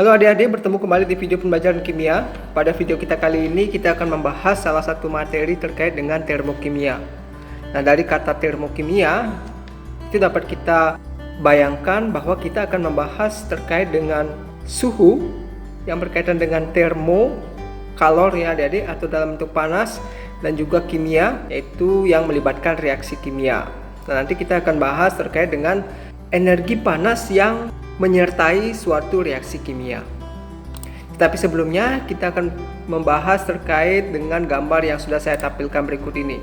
Halo adik-adik, bertemu kembali di video pembelajaran kimia. Pada video kita kali ini kita akan membahas salah satu materi terkait dengan termokimia. Nah, dari kata termokimia itu dapat kita bayangkan bahwa kita akan membahas terkait dengan suhu yang berkaitan dengan termo, kalor ya adik-adik, atau dalam bentuk panas, dan juga kimia, yaitu yang melibatkan reaksi kimia. Nah, nanti kita akan bahas terkait dengan energi panas yang menyertai suatu reaksi kimia. Tetapi sebelumnya kita akan membahas terkait dengan gambar yang sudah saya tampilkan berikut ini.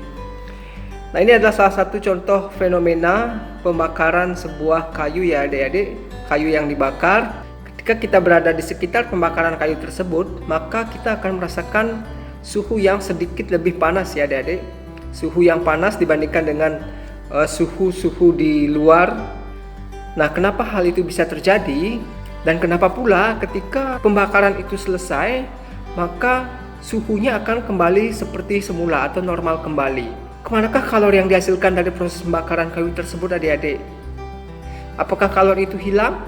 Nah, ini adalah salah satu contoh fenomena pembakaran sebuah kayu ya adik-adik. Kayu yang dibakar, ketika kita berada di sekitar pembakaran kayu tersebut, maka kita akan merasakan suhu yang sedikit lebih panas ya adik-adik. Suhu yang panas dibandingkan dengan suhu-suhu di luar. Nah, kenapa hal itu bisa terjadi dan kenapa pula ketika pembakaran itu selesai maka suhunya akan kembali seperti semula atau normal kembali? Kemanakah kalor yang dihasilkan dari proses pembakaran kayu tersebut adik-adik? Apakah kalor itu hilang?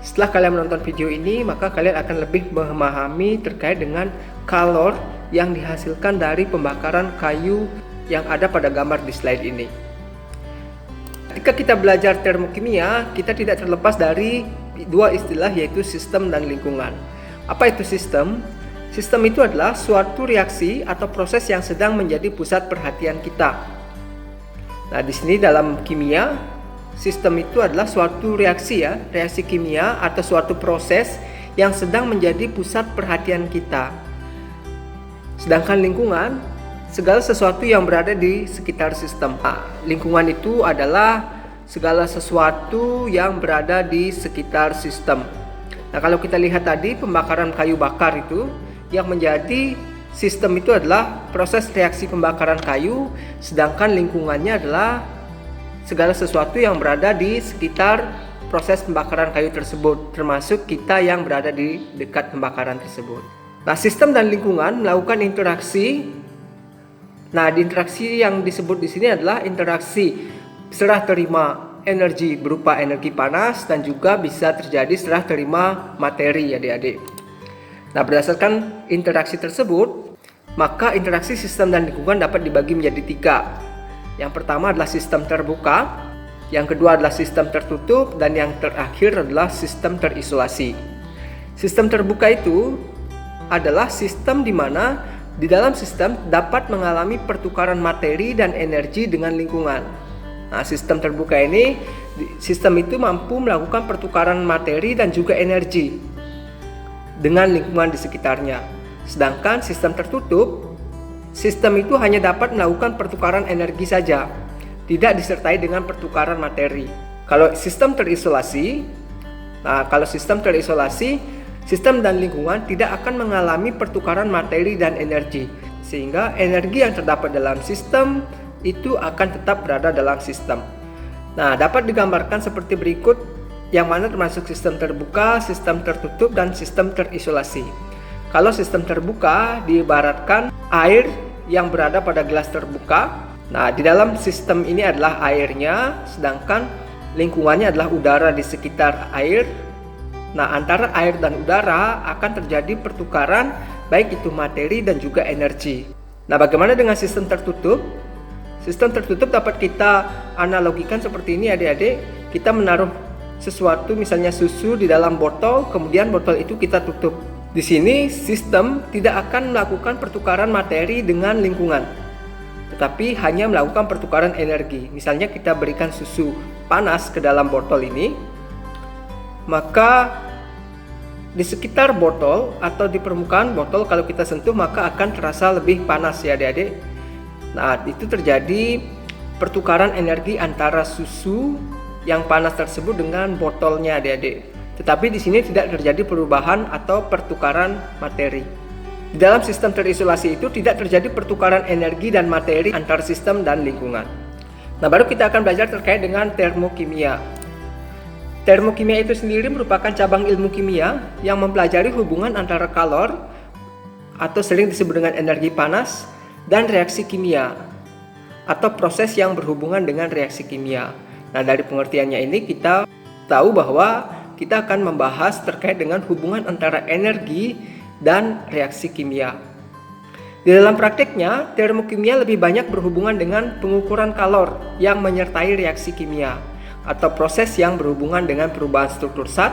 Setelah kalian menonton video ini, maka kalian akan lebih memahami terkait dengan kalor yang dihasilkan dari pembakaran kayu yang ada pada gambar di slide ini. Ketika kita belajar termokimia, kita tidak terlepas dari dua istilah, yaitu sistem dan lingkungan. Apa itu sistem? Sistem itu adalah suatu reaksi atau proses yang sedang menjadi pusat perhatian kita. Nah, di sini dalam kimia, sistem itu adalah suatu reaksi ya, reaksi kimia atau suatu proses yang sedang menjadi pusat perhatian kita. Sedangkan lingkungan, segala sesuatu yang berada di sekitar sistem. Nah, lingkungan itu adalah segala sesuatu yang berada di sekitar sistem. Nah, kalau kita lihat tadi pembakaran kayu bakar itu, yang menjadi sistem itu adalah proses reaksi pembakaran kayu, sedangkan lingkungannya adalah segala sesuatu yang berada di sekitar proses pembakaran kayu tersebut, termasuk kita yang berada di dekat pembakaran tersebut. Nah, sistem dan lingkungan melakukan interaksi. Nah, di interaksi yang disebut di sini adalah interaksi serah terima energi berupa energi panas dan juga bisa terjadi serah terima materi adik-adik. Nah, berdasarkan interaksi tersebut, maka interaksi sistem dan lingkungan dapat dibagi menjadi tiga. Yang pertama adalah sistem terbuka, yang kedua adalah sistem tertutup, dan yang terakhir adalah sistem terisolasi. Sistem terbuka itu adalah sistem di mana di dalam sistem dapat mengalami pertukaran materi dan energi dengan lingkungan. Nah, sistem terbuka ini, sistem itu mampu melakukan pertukaran materi dan juga energi dengan lingkungan di sekitarnya. Sedangkan sistem tertutup, sistem itu hanya dapat melakukan pertukaran energi saja, tidak disertai dengan pertukaran materi. Kalau sistem terisolasi, sistem dan lingkungan tidak akan mengalami pertukaran materi dan energi, sehingga energi yang terdapat dalam sistem itu akan tetap berada dalam sistem. Nah, dapat digambarkan seperti berikut, yang mana termasuk sistem terbuka, sistem tertutup, dan sistem terisolasi. Kalau sistem terbuka diibaratkan air yang berada pada gelas terbuka. Nah, di dalam sistem ini adalah airnya, sedangkan lingkungannya adalah udara di sekitar air. Nah, antara air dan udara akan terjadi pertukaran baik itu materi dan juga energi. Nah, bagaimana dengan sistem tertutup? Sistem tertutup dapat kita analogikan seperti ini adik-adik. Kita menaruh sesuatu, misalnya susu, di dalam botol, kemudian botol itu kita tutup. Di sini sistem tidak akan melakukan pertukaran materi dengan lingkungan, tetapi hanya melakukan pertukaran energi. Misalnya kita berikan susu panas ke dalam botol ini, maka di sekitar botol atau di permukaan botol kalau kita sentuh maka akan terasa lebih panas ya adik-adik. Nah, itu terjadi pertukaran energi antara susu yang panas tersebut dengan botolnya adik-adik. Tetapi di sini tidak terjadi perubahan atau pertukaran materi. Di dalam sistem terisolasi itu tidak terjadi pertukaran energi dan materi antar sistem dan lingkungan. Nah, baru kita akan belajar terkait dengan termokimia. Termokimia itu sendiri merupakan cabang ilmu kimia yang mempelajari hubungan antara kalor atau sering disebut dengan energi panas dan reaksi kimia atau proses yang berhubungan dengan reaksi kimia. Nah, dari pengertiannya ini kita tahu bahwa kita akan membahas terkait dengan hubungan antara energi dan reaksi kimia. Di dalam prakteknya, termokimia lebih banyak berhubungan dengan pengukuran kalor yang menyertai reaksi kimia atau proses yang berhubungan dengan perubahan struktur zat,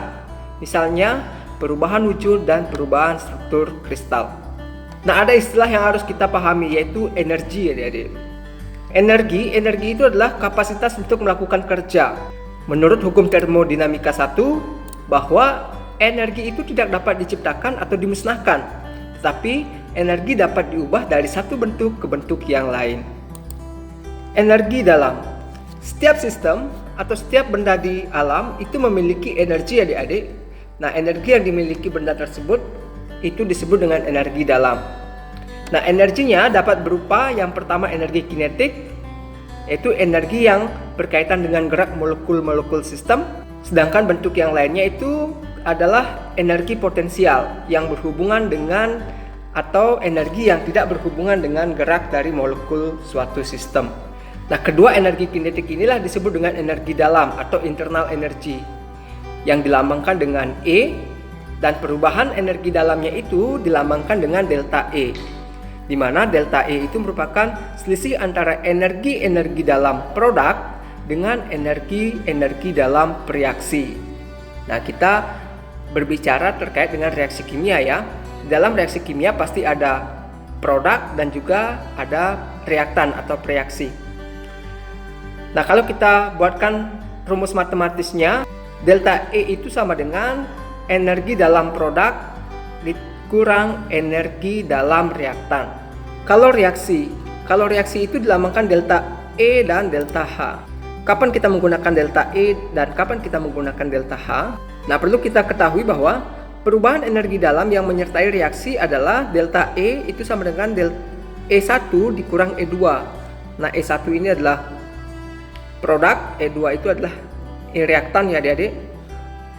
misalnya perubahan wujud dan perubahan struktur kristal. Nah, ada istilah yang harus kita pahami, yaitu energi, adik-adik. Energi itu adalah kapasitas untuk melakukan kerja. Menurut hukum termodinamika 1, bahwa energi itu tidak dapat diciptakan atau dimusnahkan, tetapi energi dapat diubah dari satu bentuk ke bentuk yang lain. Energi dalam setiap sistem atau setiap benda di alam itu memiliki energi, adik-adik. Nah, energi yang dimiliki benda tersebut itu disebut dengan energi dalam. Nah, energinya dapat berupa yang pertama energi kinetik, yaitu energi yang berkaitan dengan gerak molekul-molekul sistem. Sedangkan bentuk yang lainnya itu adalah energi potensial yang berhubungan dengan atau energi yang tidak berhubungan dengan gerak dari molekul suatu sistem. Nah, kedua energi kinetik inilah disebut dengan energi dalam atau internal energy yang dilambangkan dengan E, dan perubahan energi dalamnya itu dilambangkan dengan delta E, di mana delta E itu merupakan selisih antara energi-energi dalam produk dengan energi-energi dalam reaksi. Nah, kita berbicara terkait dengan reaksi kimia ya. Dalam reaksi kimia pasti ada produk dan juga ada reaktan atau reaksi. Nah, kalau kita buatkan rumus matematisnya, delta E itu sama dengan energi dalam produk dikurang energi dalam reaktan. Kalau reaksi itu dilambangkan delta E dan delta H. Kapan kita menggunakan delta E dan kapan kita menggunakan delta H? Nah, perlu kita ketahui bahwa perubahan energi dalam yang menyertai reaksi adalah delta E itu sama dengan E1 dikurang E2. Nah, E1 ini adalah produk, E2 itu adalah reaktan ya adik-adik.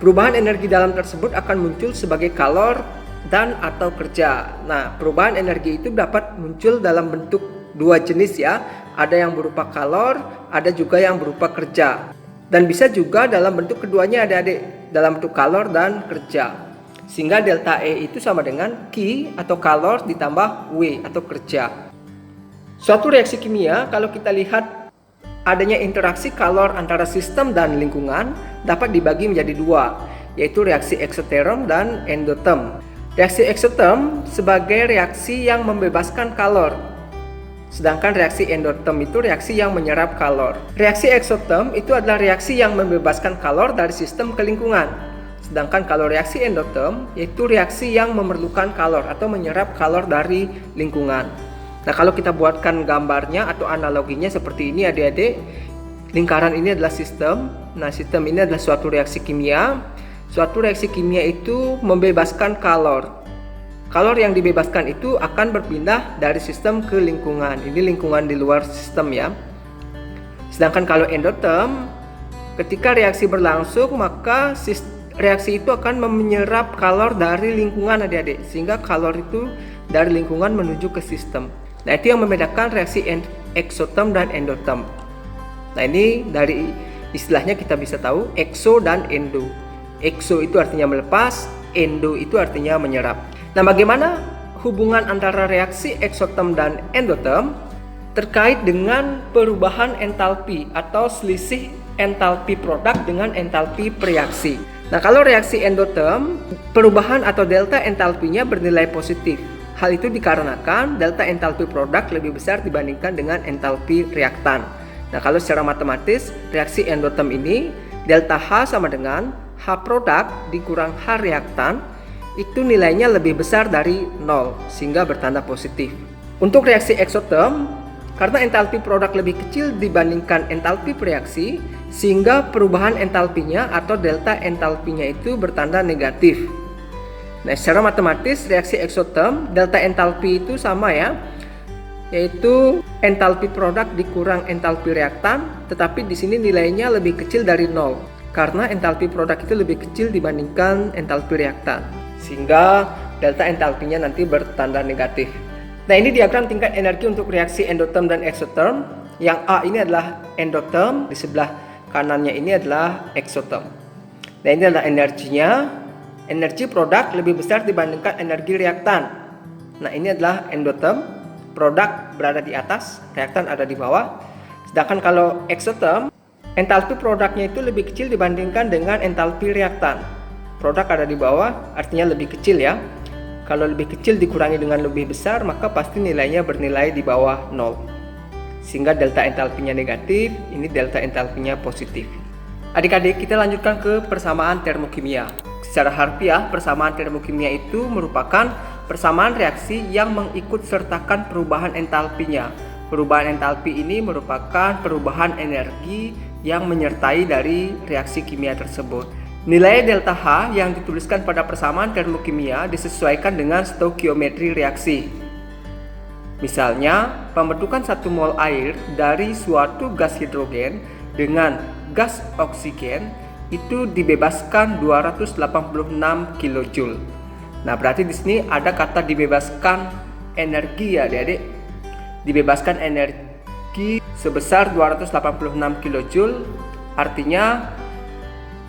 Perubahan energi dalam tersebut akan muncul sebagai kalor dan atau kerja. Nah, perubahan energi itu dapat muncul dalam bentuk dua jenis ya. Ada yang berupa kalor, ada juga yang berupa kerja. Dan bisa juga dalam bentuk keduanya adik-adik, dalam bentuk kalor dan kerja. Sehingga delta E itu sama dengan Q atau kalor ditambah W atau kerja. Suatu reaksi kimia kalau kita lihat adanya interaksi kalor antara sistem dan lingkungan dapat dibagi menjadi dua, yaitu reaksi eksoterm dan endoterm. Reaksi eksoterm sebagai reaksi yang membebaskan kalor, sedangkan reaksi endoterm itu reaksi yang menyerap kalor. Reaksi eksoterm itu adalah reaksi yang membebaskan kalor dari sistem ke lingkungan, sedangkan kalau reaksi endoterm yaitu reaksi yang memerlukan kalor atau menyerap kalor dari lingkungan. Nah, kalau kita buatkan gambarnya atau analoginya seperti ini adik-adik, lingkaran ini adalah sistem. Nah, sistem ini adalah suatu reaksi kimia. Suatu reaksi kimia itu membebaskan kalor. Kalor yang dibebaskan itu akan berpindah dari sistem ke lingkungan. Ini lingkungan di luar sistem ya. Sedangkan kalau endoterm, ketika reaksi berlangsung maka reaksi itu akan menyerap kalor dari lingkungan adik-adik, sehingga kalor itu dari lingkungan menuju ke sistem. Nah, itu yang membedakan reaksi eksoterm dan endoterm. Nah, ini dari istilahnya kita bisa tahu ekso dan endo. Ekso itu artinya melepas, endo itu artinya menyerap. Nah, bagaimana hubungan antara reaksi eksoterm dan endoterm? Terkait dengan perubahan entalpi atau selisih entalpi produk dengan entalpi reaksi. Nah, kalau reaksi endoterm, perubahan atau delta entalpinya bernilai positif. Hal itu dikarenakan delta entalpi produk lebih besar dibandingkan dengan entalpi reaktan. Nah, kalau secara matematis, reaksi endoterm ini delta H sama dengan H produk dikurang H reaktan, itu nilainya lebih besar dari 0, sehingga bertanda positif. Untuk reaksi eksoterm, karena entalpi produk lebih kecil dibandingkan entalpi reaksi, sehingga perubahan entalpinya atau delta entalpinya itu bertanda negatif. Nah, secara matematis reaksi eksoterm delta entalpi itu sama ya, yaitu entalpi produk dikurang entalpi reaktan, tetapi di sini nilainya lebih kecil dari 0 karena entalpi produk itu lebih kecil dibandingkan entalpi reaktan, sehingga delta entalpinya nanti bertanda negatif. Nah, ini diagram tingkat energi untuk reaksi endoterm dan eksoterm. Yang A ini adalah endoterm, di sebelah kanannya ini adalah eksoterm. Nah, Nah, ini adalah energinya. Energi produk lebih besar dibandingkan energi reaktan. Nah, ini adalah endoterm. Produk berada di atas, reaktan ada di bawah. Sedangkan kalau eksoterm, entalpi produknya itu lebih kecil dibandingkan dengan entalpi reaktan. Produk ada di bawah, artinya lebih kecil ya. Kalau lebih kecil dikurangi dengan lebih besar, maka pasti nilainya bernilai di bawah 0. Sehingga delta entalpinya negatif, ini delta entalpinya positif. Adik-adik, kita lanjutkan ke persamaan termokimia. Secara harfiah, persamaan termokimia itu merupakan persamaan reaksi yang mengikut sertakan perubahan entalpinya. Perubahan entalpi ini merupakan perubahan energi yang menyertai dari reaksi kimia tersebut. Nilai delta H yang dituliskan pada persamaan termokimia disesuaikan dengan stoikiometri reaksi. Misalnya, pembentukan 1 mol air dari suatu gas hidrogen dengan gas oksigen itu dibebaskan 286 kJ. Nah, berarti di sini ada kata dibebaskan energi ya, Adik-adik. Dibebaskan energi sebesar 286 kJ, artinya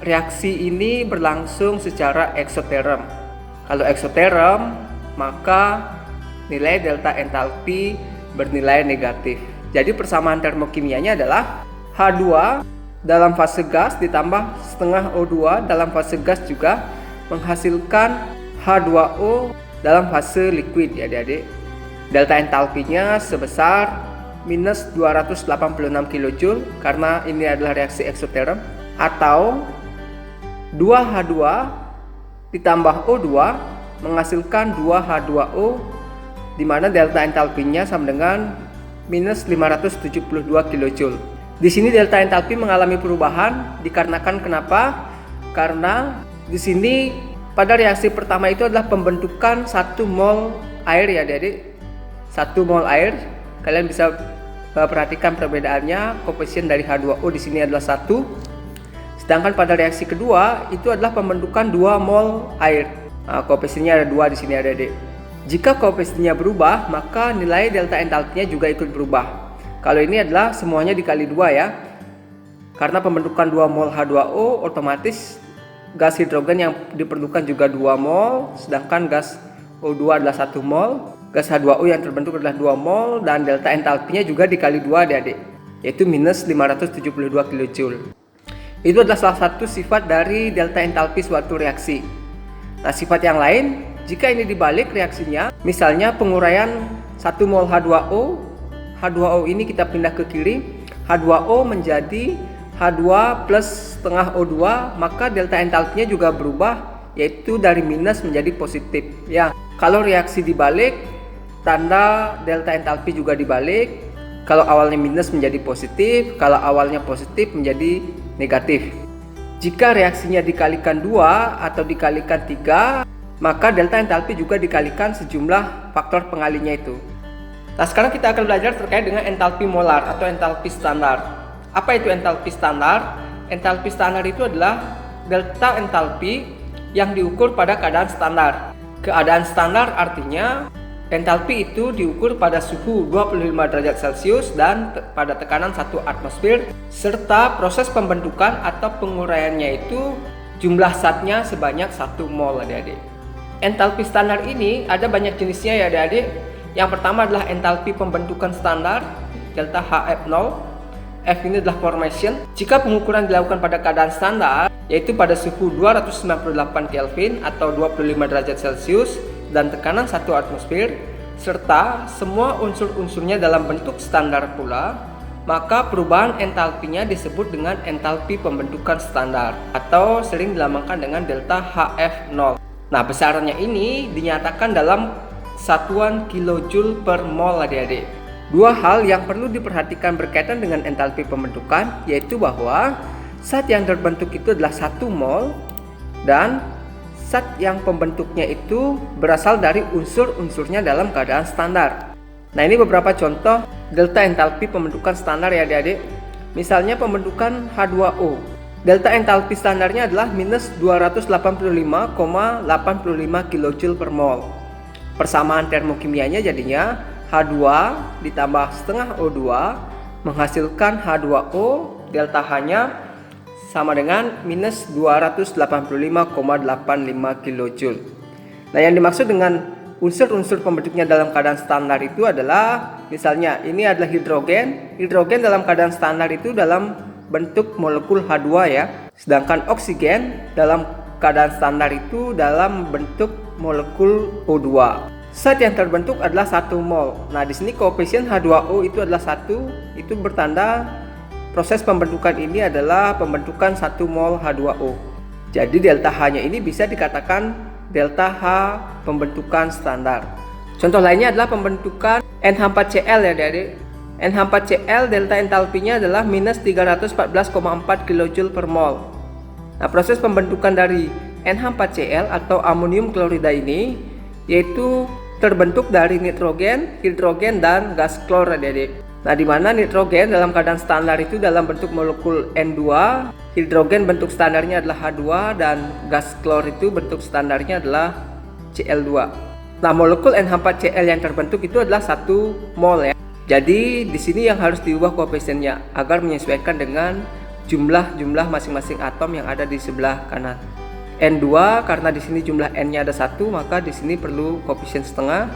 reaksi ini berlangsung secara eksoterm. Kalau eksoterm, maka nilai delta entalpi bernilai negatif. Jadi persamaan termokimianya adalah H2 dalam fase gas ditambah setengah O2 dalam fase gas juga menghasilkan H2O dalam fase liquid ya adik-adik. Delta entalpinya sebesar minus 286 kJ karena ini adalah reaksi eksoterm, atau 2H2 ditambah O2 menghasilkan 2H2O di mana delta entalpinya sama dengan minus 572 kJ. Di sini delta entalpi mengalami perubahan dikarenakan kenapa? Karena di sini pada reaksi pertama itu adalah pembentukan 1 mol air ya adik-adik. 1 mol air, kalian bisa perhatikan perbedaannya. Koefisien dari H2O di sini adalah 1. Sedangkan pada reaksi kedua itu adalah pembentukan 2 mol air. Nah, koefisiennya ada 2 di sini adik-adik. Jika koefisiennya berubah, maka nilai delta entalpinya juga ikut berubah. Kalau ini adalah semuanya dikali 2 ya. Karena pembentukan 2 mol H2O, otomatis gas hidrogen yang diperlukan juga 2 mol, sedangkan gas O2 adalah 1 mol. Gas H2O yang terbentuk adalah 2 mol dan delta entalpinya juga dikali 2 adik-adik, yaitu minus 572 kJ. Itu adalah salah satu sifat dari delta entalpi suatu reaksi. Nah, sifat yang lain, jika ini dibalik reaksinya, misalnya penguraian 1 mol H2O, H2O ini kita pindah ke kiri, H2O menjadi H2 plus setengah O2, maka delta entalpinya juga berubah, yaitu dari minus menjadi positif. Ya, kalau reaksi dibalik, tanda delta entalpi juga dibalik. Kalau awalnya minus menjadi positif, kalau awalnya positif menjadi negatif. Jika reaksinya dikalikan 2 atau dikalikan 3, maka delta entalpi juga dikalikan sejumlah faktor pengalinya itu. Nah, sekarang kita akan belajar terkait dengan entalpi molar atau entalpi standar. Apa itu entalpi standar? Entalpi standar itu adalah delta entalpi yang diukur pada keadaan standar. Keadaan standar artinya entalpi itu diukur pada suhu 25 derajat Celcius dan pada tekanan 1 atmosfer, serta proses pembentukan atau penguraiannya itu jumlah zatnya sebanyak 1 mol adik-adik. Entalpi standar ini ada banyak jenisnya ya adik-adik. Yang pertama adalah entalpi pembentukan standar, delta HF0. F ini adalah formation. Jika pengukuran dilakukan pada keadaan standar, yaitu pada suhu 298 Kelvin atau 25 derajat Celcius dan tekanan 1 atmosfer, serta semua unsur-unsurnya dalam bentuk standar pula, maka perubahan entalpinya disebut dengan entalpi pembentukan standar atau sering dilambangkan dengan delta HF0. Nah, besarannya ini dinyatakan dalam satuan kilojoule per mol adik-adik. Dua hal yang perlu diperhatikan berkaitan dengan entalpi pembentukan, yaitu bahwa zat yang terbentuk itu adalah 1 mol dan zat yang pembentuknya itu berasal dari unsur-unsurnya dalam keadaan standar. Nah, ini beberapa contoh delta entalpi pembentukan standar ya adik-adik. Misalnya pembentukan H2O. Delta entalpi standarnya adalah minus 285,85 kJ per mol. Persamaan termokimianya jadinya H2 ditambah setengah O2 menghasilkan H2O, delta H-nya sama dengan minus 285,85 kilojoule. Nah, yang dimaksud dengan unsur-unsur pembentuknya dalam keadaan standar itu adalah, misalnya ini adalah hidrogen. Hidrogen dalam keadaan standar itu dalam bentuk molekul H2 ya. Sedangkan oksigen dalam keadaan standar itu dalam bentuk molekul O2. Zat yang terbentuk adalah 1 mol. Nah, di sini koefisien H2O itu adalah 1, itu bertanda proses pembentukan ini adalah pembentukan 1 mol H2O. Jadi delta H-nya ini bisa dikatakan delta H pembentukan standar. Contoh lainnya adalah pembentukan NH4Cl ya adik. NH4Cl delta entalpinya adalah minus 314,4 kJ per mol. Nah, proses pembentukan dari NH4Cl atau amonium klorida ini yaitu terbentuk dari nitrogen, hidrogen, dan gas klor adik-adik. Nah, di mana nitrogen dalam keadaan standar itu dalam bentuk molekul N2, hidrogen bentuk standarnya adalah H2, dan gas klor itu bentuk standarnya adalah Cl2. Nah, molekul NH4Cl yang terbentuk itu adalah 1 mol ya. Jadi di sini yang harus diubah koefisiennya agar menyesuaikan dengan jumlah masing-masing atom yang ada di sebelah kanan. N2 karena di sini jumlah N-nya ada 1, maka di sini perlu koefisien setengah.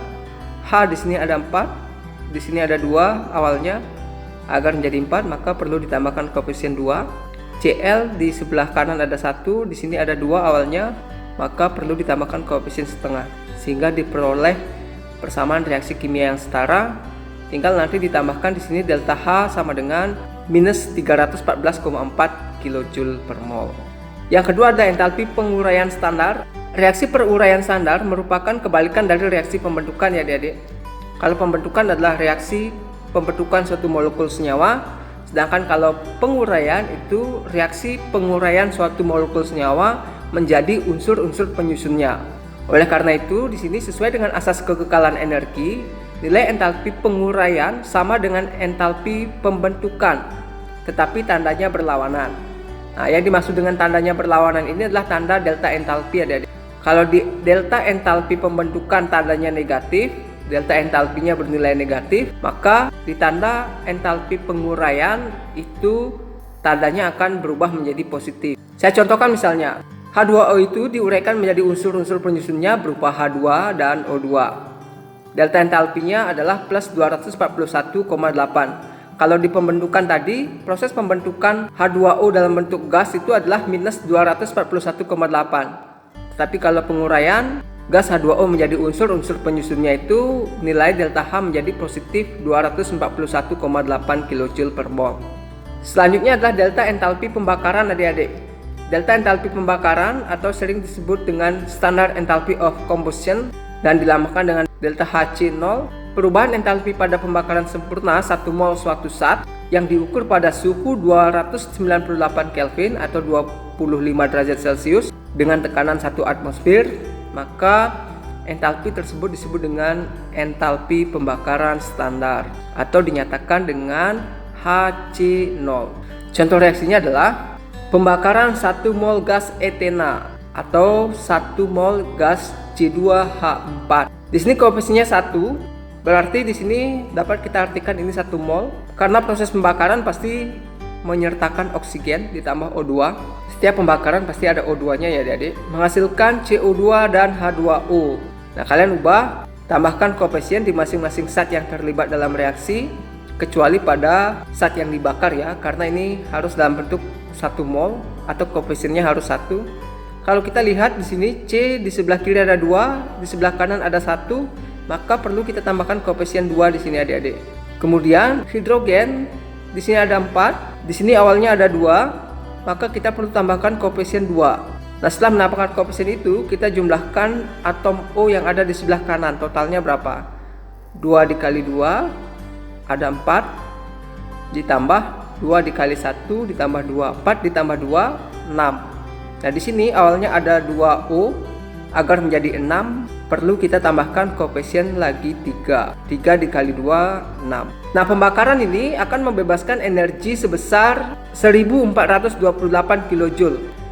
H di sini ada 4, di sini ada 2 awalnya. Agar menjadi 4 maka perlu ditambahkan koefisien 2. Cl di sebelah kanan ada 1, di sini ada 2 awalnya, maka perlu ditambahkan koefisien setengah sehingga diperoleh persamaan reaksi kimia yang setara. Tinggal nanti ditambahkan di sini delta H sama dengan minus 314,4 kJ per mol. Yang kedua ada entalpi penguraian standar. Reaksi peruraian standar merupakan kebalikan dari reaksi pembentukan ya adik-adik. Kalau pembentukan adalah reaksi pembentukan suatu molekul senyawa, sedangkan kalau penguraian itu reaksi penguraian suatu molekul senyawa menjadi unsur-unsur penyusunnya. Oleh karena itu, di sini sesuai dengan asas kekekalan energi, nilai entalpi penguraian sama dengan entalpi pembentukan, tetapi tandanya berlawanan. Nah, yang dimaksud dengan tandanya berlawanan ini adalah tanda delta entalpi adik-adik. Kalau di delta entalpi pembentukan tandanya negatif, delta entalpinya bernilai negatif, maka di tanda entalpi penguraian itu tandanya akan berubah menjadi positif. Saya contohkan misalnya, H2O itu diuraikan menjadi unsur-unsur penyusunnya berupa H2 dan O2. Delta entalpinya adalah plus 241,8. Kalau di pembentukan tadi, proses pembentukan H2O dalam bentuk gas itu adalah minus 241,8. Tetapi kalau penguraian, gas H2O menjadi unsur-unsur penyusunnya itu nilai delta H menjadi positif 241,8 kJ per mol. Selanjutnya adalah delta entalpi pembakaran adik-adik. Delta entalpi pembakaran atau sering disebut dengan standard enthalpy of combustion dan dilambangkan dengan delta HC0. Perubahan entalpi pada pembakaran sempurna 1 mol suatu zat yang diukur pada suhu 298 Kelvin atau 25 derajat Celcius dengan tekanan 1 atmosfer, maka entalpi tersebut disebut dengan entalpi pembakaran standar atau dinyatakan dengan HC0. Contoh reaksinya adalah pembakaran 1 mol gas etena atau 1 mol gas C2H4. Di sini koefisiennya 1. Berarti di sini dapat kita artikan ini 1 mol karena proses pembakaran pasti menyertakan oksigen ditambah O2. Setiap pembakaran pasti ada O2-nya ya adik-adik, menghasilkan CO2 dan H2O. Nah, kalian ubah, tambahkan koefisien di masing-masing zat yang terlibat dalam reaksi kecuali pada zat yang dibakar ya, karena ini harus dalam bentuk 1 mol atau koefisiennya harus 1. Kalau kita lihat di sini C di sebelah kiri ada 2, di sebelah kanan ada 1. Maka perlu kita tambahkan koefisien 2 di sini adik-adik. Kemudian hidrogen di sini ada 4, di sini awalnya ada 2, maka kita perlu tambahkan koefisien 2. Nah, setelah menambahkan koefisien itu, kita jumlahkan atom O yang ada di sebelah kanan. Totalnya berapa? 2 dikali 2 ada 4, ditambah 2 dikali 1 ditambah 2, 4 ditambah 2 6. Nah, di sini awalnya ada 2O. Agar menjadi 6, perlu kita tambahkan koefisien lagi 3. 3 dikali 2, 6. Nah, pembakaran ini akan membebaskan energi sebesar 1428 kJ.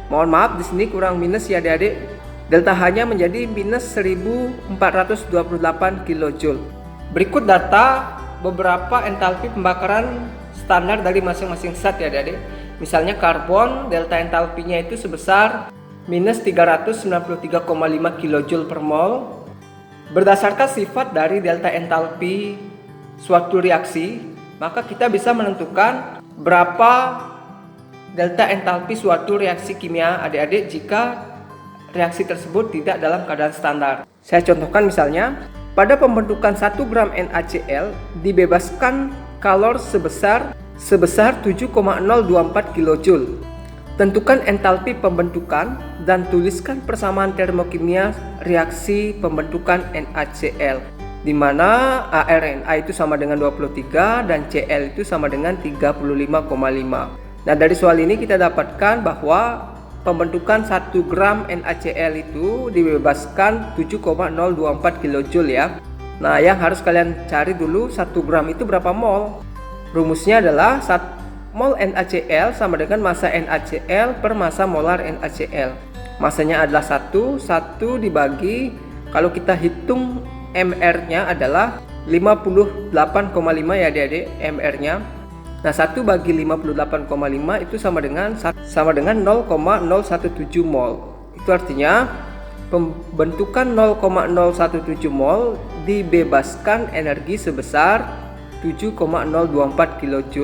Mohon maaf, di sini kurang minus ya adik-adik. Delta H-nya menjadi minus 1428 kJ. Berikut data beberapa entalpi pembakaran standar dari masing-masing zat ya adik-adik. Misalnya karbon, delta entalpinya itu sebesar minus 393,5 kJ per mol. Berdasarkan sifat dari delta entalpi suatu reaksi, maka kita bisa menentukan berapa delta entalpi suatu reaksi kimia adik-adik jika reaksi tersebut tidak dalam keadaan standar. Saya contohkan misalnya, pada pembentukan 1 gram NaCl dibebaskan kalor sebesar 7,024 kJ. Tentukan entalpi pembentukan dan tuliskan persamaan termokimia reaksi pembentukan NaCl, di mana ArNa itu sama dengan 23 dan Cl itu sama dengan 35,5. Nah, dari soal ini kita dapatkan bahwa pembentukan 1 gram NaCl itu dibebaskan 7,024 kJ ya. Nah, yang harus kalian cari dulu 1 gram itu berapa mol. Rumusnya adalah 1 mol NaCl sama dengan massa NaCl per massa molar NaCl. Massanya adalah 1 dibagi, kalau kita hitung mR-nya adalah 58,5 ya adik-adik, mR-nya. Nah, 1 bagi 58,5 itu sama dengan 0,017 mol. Itu artinya pembentukan 0,017 mol dibebaskan energi sebesar 7,024 kJ.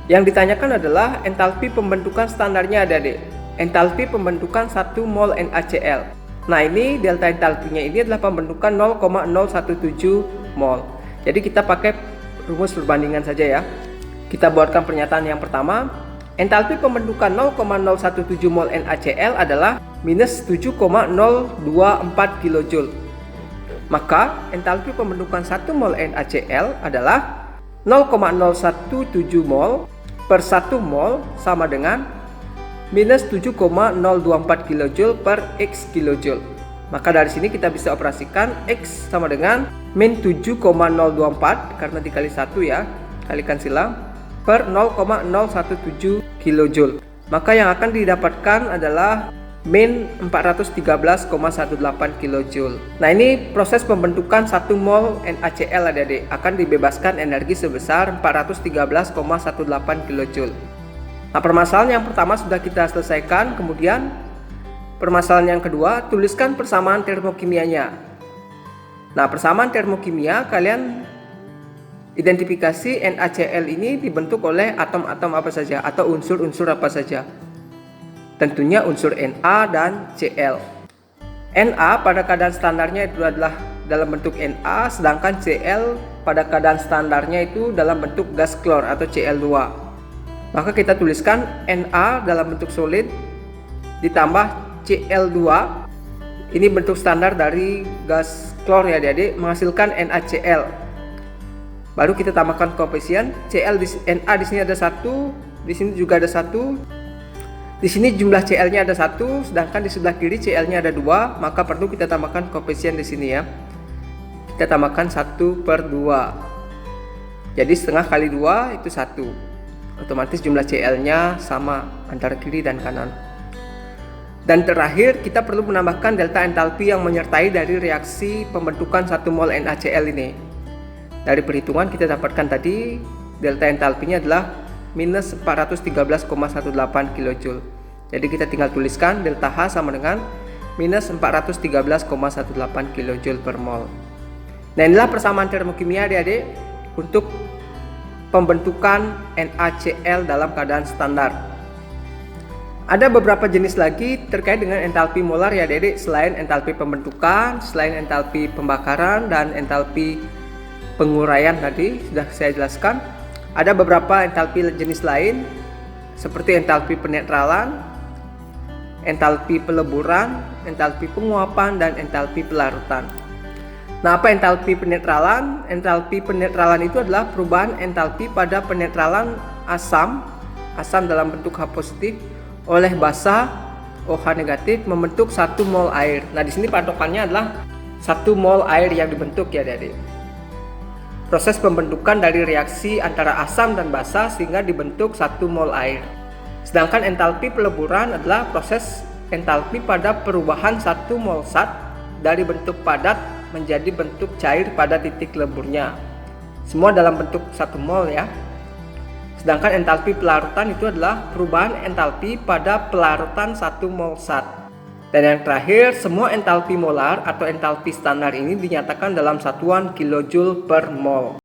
Yang ditanyakan adalah entalpi pembentukan standarnya adik-adik. Entalpi pembentukan 1 mol NaCl. Nah, ini delta entalpinya ini adalah pembentukan 0,017 mol. Jadi kita pakai rumus perbandingan saja ya. Kita buatkan pernyataan yang pertama. Entalpi pembentukan 0,017 mol NaCl adalah minus 7,024 kJ. Maka entalpi pembentukan 1 mol NaCl adalah 0,017 mol per 1 mol sama dengan minus 7,024 kJ per X kJ. Maka dari sini kita bisa operasikan X sama dengan min 7,024 karena dikali 1 ya, kalikan silang, per 0,017 kJ. Maka yang akan didapatkan adalah min 413,18 kJ. Nah, ini proses pembentukan 1 mol NaCl adik-adik akan dibebaskan energi sebesar 413,18 kJ. Nah, permasalahan yang pertama sudah kita selesaikan. Kemudian permasalahan yang kedua, tuliskan persamaan termokimianya. Nah, persamaan termokimia kalian identifikasi NaCl ini dibentuk oleh atom-atom apa saja atau unsur-unsur apa saja. Tentunya unsur Na dan Cl. Na pada keadaan standarnya itu adalah dalam bentuk Na, sedangkan Cl pada keadaan standarnya itu dalam bentuk gas klor atau Cl2. Maka kita tuliskan Na dalam bentuk solid ditambah Cl2. Ini bentuk standar dari gas klor ya adik-adik, menghasilkan NaCl. Baru kita tambahkan koefisien Cl Na di sini ada 1, di sini juga ada 1. Di sini jumlah Cl-nya ada 1, sedangkan di sebelah kiri Cl-nya ada 2, maka perlu kita tambahkan koefisien di sini ya. Kita tambahkan 1/2. Jadi setengah kali 2 itu 1. Otomatis jumlah Cl-nya sama antara kiri dan kanan. Dan terakhir kita perlu menambahkan delta entalpi yang menyertai dari reaksi pembentukan 1 mol NaCl ini. Dari perhitungan kita dapatkan tadi delta entalpinya adalah minus 413,18 kJ. Jadi kita tinggal tuliskan delta H sama dengan minus 413,18 kJ per mol. Nah, inilah persamaan termokimia adik-adik untuk pembentukan NaCl dalam keadaan standar. Ada beberapa jenis lagi terkait dengan entalpi molar ya adik-adik, selain entalpi pembentukan, selain entalpi pembakaran dan entalpi penguraian tadi sudah saya jelaskan. Ada beberapa entalpi jenis lain seperti entalpi penetralan, entalpi peleburan, entalpi penguapan, dan entalpi pelarutan. Nah, apa entalpi penetralan? Entalpi penetralan itu adalah perubahan entalpi pada penetralan asam dalam bentuk H positif oleh basa OH negatif membentuk 1 mol air. Nah, di sini patokannya adalah 1 mol air yang dibentuk ya adik-adik. Proses pembentukan dari reaksi antara asam dan basa sehingga dibentuk 1 mol air. Sedangkan entalpi peleburan adalah proses entalpi pada perubahan 1 mol zat dari bentuk padat menjadi bentuk cair pada titik leburnya. Semua dalam bentuk 1 mol ya. Sedangkan entalpi pelarutan itu adalah perubahan entalpi pada pelarutan 1 mol zat. Dan yang terakhir, semua entalpi molar atau entalpi standar ini dinyatakan dalam satuan kilojoule per mol.